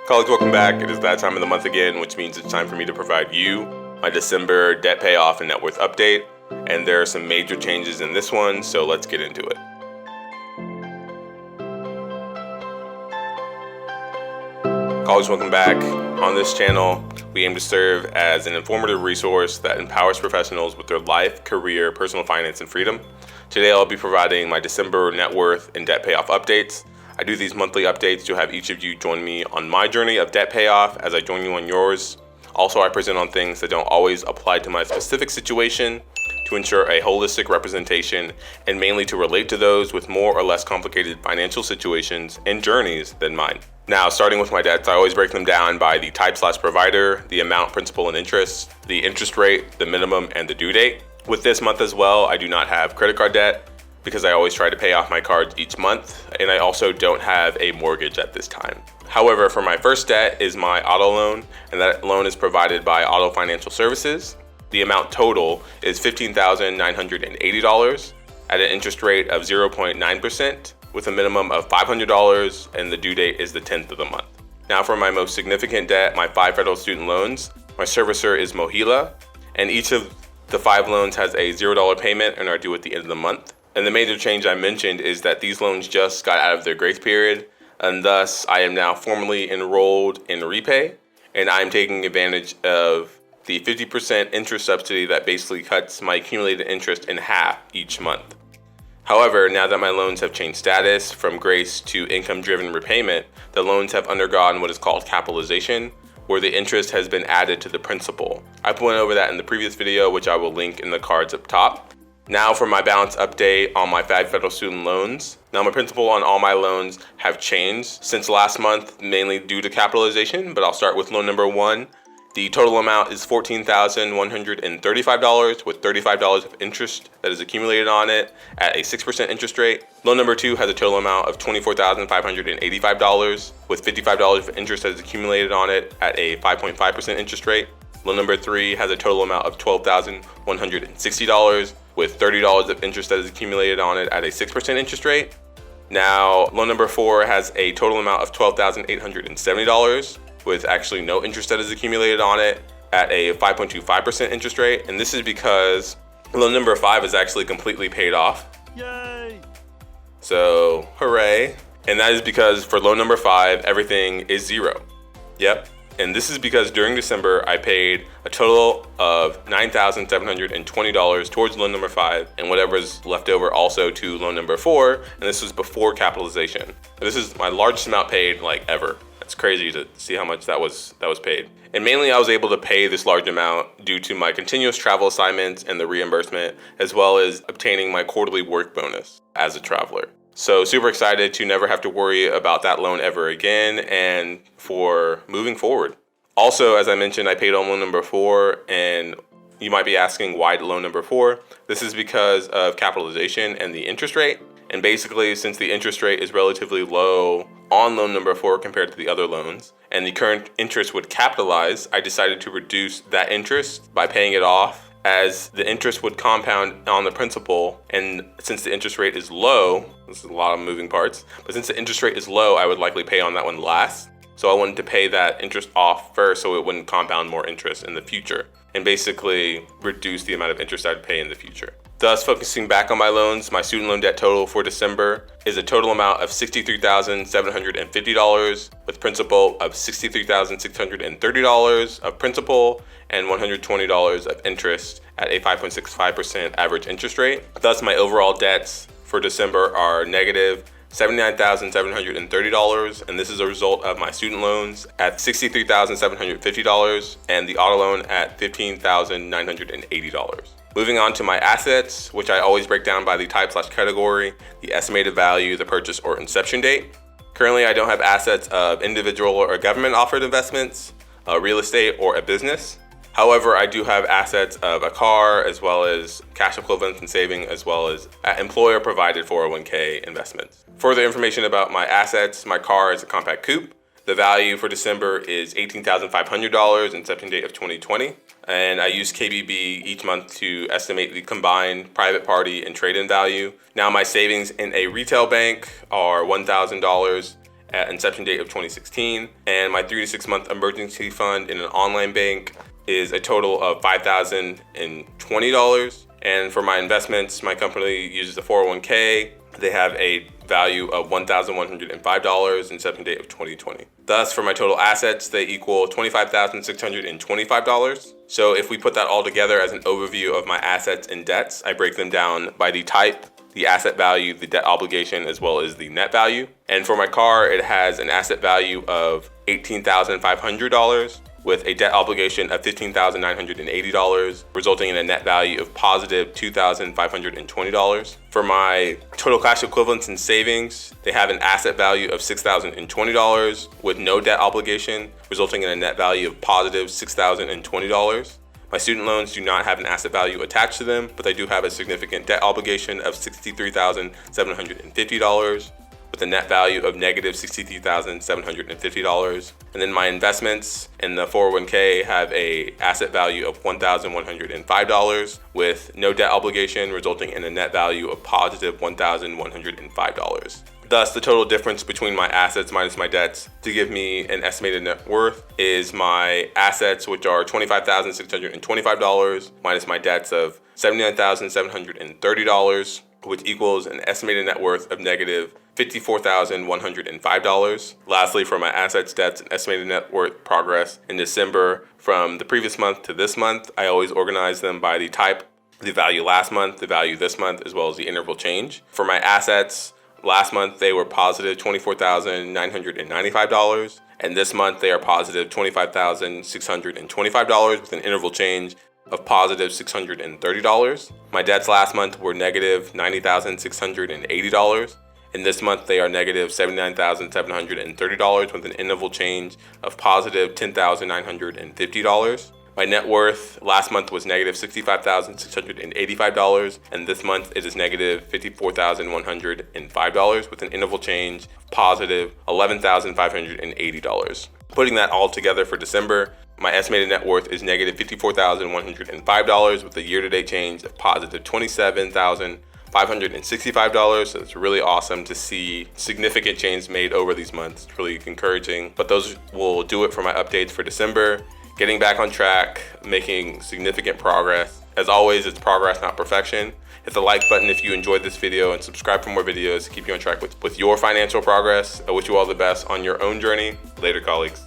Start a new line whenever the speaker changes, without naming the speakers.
Colleagues, welcome back. It is that time of the month again, which means it's time for me to provide you my December debt payoff and net worth update. And there are some major changes in this one, so let's get into it. Colleagues, welcome back. On this channel, we aim to serve as an informative resource that empowers professionals with their life, career, personal finance, and freedom. Today, I'll be providing my December net worth and debt payoff updates. I do these monthly updates to have each of you join me on my journey of debt payoff as I join you on yours. Also, I present on things that don't always apply to my specific situation to ensure a holistic representation and mainly to relate to those with more or less complicated financial situations and journeys than mine. Now, starting with my debts, I always break them down by the type/provider, the amount, principal, and interest, the interest rate, the minimum, and the due date. With this month as well, I do not have credit card debt because I always try to pay off my cards each month, and I also don't have a mortgage at this time. However, for my first debt is my auto loan, and that loan is provided by Auto Financial Services. The amount total is $15,980 at an interest rate of 0.9% with a minimum of $500, and the due date is the 10th of the month. Now for my most significant debt, my 5 federal student loans, my servicer is Mohila, and each of the 5 loans has a $0 payment and are due at the end of the month. And the major change I mentioned is that these loans just got out of their grace period, and thus I am now formally enrolled in Repay, and I'm taking advantage of the 50% interest subsidy that basically cuts my accumulated interest in half each month. However, now that my loans have changed status from grace to income-driven repayment, the loans have undergone what is called capitalization, where the interest has been added to the principal. I went over that in the previous video, which I will link in the cards up top. Now for my balance update on my 5 federal student loans. Now my principal on all my loans have changed since last month, mainly due to capitalization, but I'll start with loan number 1. The total amount is $14,135 with $35 of interest that is accumulated on it at a 6% interest rate. Loan number 2 has a total amount of $24,585 with $55 of interest that is accumulated on it at a 5.5% interest rate. Loan number 3 has a total amount of $12,160 with $30 of interest that is accumulated on it at a 6% interest rate. Now, loan number 4 has a total amount of $12,870 with actually no interest that is accumulated on it at a 5.25% interest rate. And this is because loan number 5 is actually completely paid off. Yay! So, hooray. And that is because for loan number 5, everything is zero. Yep. And this is because during December, I paid a total of $9,720 towards loan number 5 and whatever is left over also to loan number 4. And this was before capitalization. And this is my largest amount paid ever. It's crazy to see how much that was paid. And mainly I was able to pay this large amount due to my continuous travel assignments and the reimbursement, as well as obtaining my quarterly work bonus as a traveler. So super excited to never have to worry about that loan ever again and for moving forward. Also, as I mentioned, I paid on loan number 4, and you might be asking why loan number 4. This is because of capitalization and the interest rate. And basically, since the interest rate is relatively low on loan number 4 compared to the other loans, and the current interest would capitalize, I decided to reduce that interest by paying it off, as the interest would compound on the principal. And since the interest rate is low, this is a lot of moving parts, but since the interest rate is low, I would likely pay on that one last. So I wanted to pay that interest off first so it wouldn't compound more interest in the future and basically reduce the amount of interest I'd pay in the future. Thus, focusing back on my loans, my student loan debt total for December is a total amount of $63,750 with principal of $63,630 of principal and $120 of interest at a 5.65% average interest rate. Thus, my overall debts for December are negative $79,730, and this is a result of my student loans at $63,750 and the auto loan at $15,980. Moving on to my assets, which I always break down by the type/category, the estimated value, the purchase or inception date. Currently, I don't have assets of individual or government offered investments, real estate, or a business. However, I do have assets of a car, as well as cash equivalents and saving, as well as employer provided 401k investments. Further information about my assets: my car is a compact coupe. The value for December is $18,500, inception date of 2020. And I use KBB each month to estimate the combined private party and trade-in value. Now my savings in a retail bank are $1,000, at inception date of 2016. And my 3 to 6 month emergency fund in an online bank is a total of $5,020. And for my investments, my company uses a 401k. They have a value of $1,105, inception date of 2020. Thus, for my total assets, they equal $25,625. So if we put that all together as an overview of my assets and debts, I break them down by the type, the asset value, the debt obligation, as well as the net value. And for my car, it has an asset value of $18,500 with a debt obligation of $15,980, resulting in a net value of positive $2,520. For my total cash equivalents and savings, they have an asset value of $6,020 with no debt obligation, resulting in a net value of positive $6,020. My student loans do not have an asset value attached to them, but they do have a significant debt obligation of $63,750 with a net value of negative $63,750. And then my investments in the 401k have a asset value of $1,105 with no debt obligation, resulting in a net value of positive $1,105. Thus, the total difference between my assets minus my debts to give me an estimated net worth is my assets, which are $25,625, minus my debts of $79,730, which equals an estimated net worth of negative $54,105. Lastly, for my assets, debts, and estimated net worth progress in December from the previous month to this month, I always organize them by the type, the value last month, the value this month, as well as the interval change. For my assets, last month they were positive $24,995, and this month they are positive $25,625 with an interval change of positive $630. My debts last month were negative $90,680. And this month they are negative $79,730 with an interval change of positive $10,950. My net worth last month was negative $65,685, and this month it is negative $54,105 with an interval change of positive $11,580. Putting that all together for December, my estimated net worth is negative $54,105 with a year-to-date change of positive $27,565. So it's really awesome to see significant change made over these months. It's really encouraging. But those will do it for my updates for December. Getting back on track, making significant progress. As always, it's progress, not perfection. Hit the like button if you enjoyed this video and subscribe for more videos to keep you on track with your financial progress. I wish you all the best on your own journey. Later, colleagues.